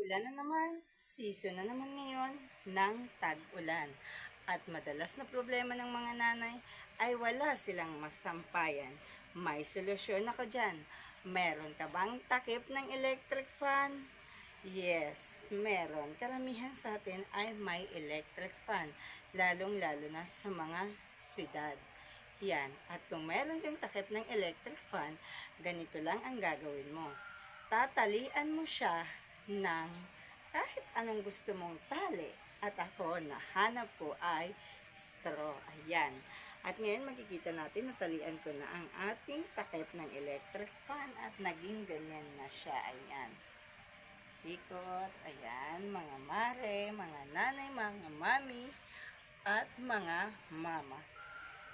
Tag-ulan na naman, season na naman ngayon ng tag-ulan. At madalas na problema ng mga nanay ay wala silang masampayan. May solusyon ako dyan. Meron ka bang takip ng electric fan? Yes, meron. Karamihan sa atin ay may electric fan, lalong-lalo na sa mga syudad. Yan. At kung meron kang takip ng electric fan, ganito lang ang gagawin mo. Tatalian mo siya ng kahit anong gusto mong tali. At ako, nahanap ko ay straw. Ayan. At ngayon makikita natin, natalian ko na ang ating takip ng electric fan at naging ganyan na siya. Ayan. Ikot. Ayan. Mga mare, mga nanay, mga mami, at mga mama.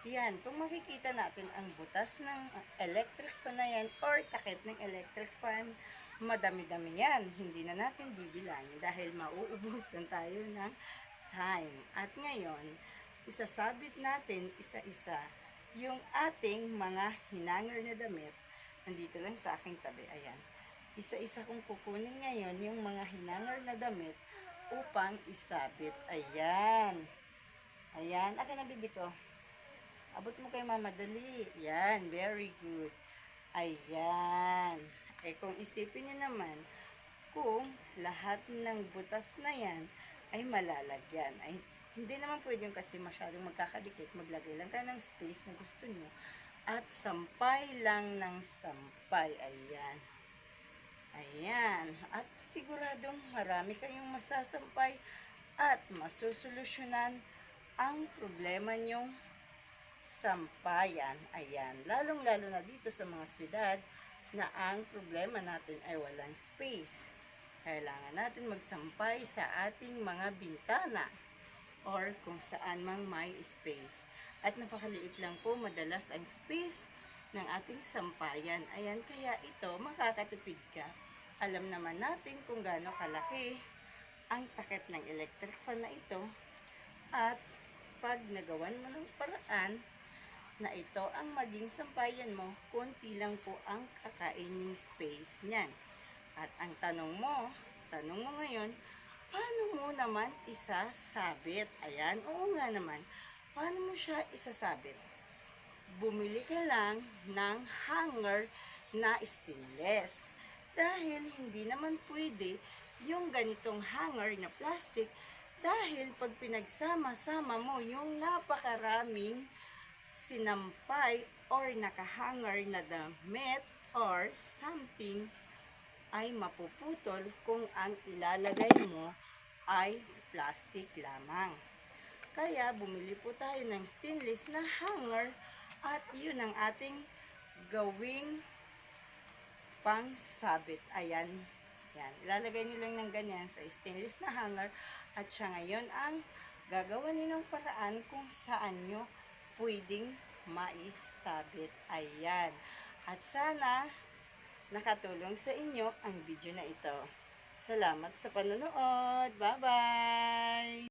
Yan, kung makikita natin ang butas ng electric fan na yan or takip ng electric fan, madami-dami yan. Hindi na natin bibilangin dahil mauubusan tayo ng time. At ngayon, isasabit natin isa-isa yung ating mga hinanger na damit. Nandito lang sa aking tabi. Ayan. Isa-isa kong kukunin ngayon yung mga hinanger na damit upang isabit. Ayan. Ayan. Akin na bibi ko. Abot mo kay mama, dali. Yan, very good. Ayan. Eh kung isipin niyo naman, kung lahat ng butas na yan ay malalagyan, ay hindi naman pwede yung kasi masyadong magkakadikit, maglagay lang ka ng space na gusto nyo, at sampay lang ng sampay. Ayan. Ayan. At siguradong marami kayong masasampay at masusolusyonan ang problema nyong sampayan. Ayan. Lalong-lalo na dito sa mga syudad na ang problema natin ay walang space. Kailangan natin magsampay sa ating mga bintana or kung saan mang may space. At napakaliit lang po madalas ang space ng ating sampayan. Ayan, kaya ito makakatipid ka. Alam naman natin kung gaano kalaki ang takip ng electric fan na ito. At pag nagawan mo ng paraan na ito ang maging sampayan mo, konti lang po ang kakainin space niyan. At ang tanong mo ngayon, paano mo naman isasabit? Ayan, oo nga naman. Paano mo siya isasabit? Bumili ka lang ng hanger na stainless. Dahil hindi naman pwede yung ganitong hanger na plastic dahil pag pinagsama-sama mo yung napakaraming sinampay or nakahanger na damit or something ay mapuputol kung ang ilalagay mo ay plastic lamang. Kaya bumili po tayo ng stainless na hanger at yun ang ating gawing pangsabit. Ayan. Yan. Ilalagay nyo lang ng ganyan sa stainless na hanger at siya ngayon ang gagawa nyo ng paraan kung saan nyo pwedeng maisabit. Ayan. At sana nakatulong sa inyo ang video na ito. Salamat sa panonood. Bye-bye!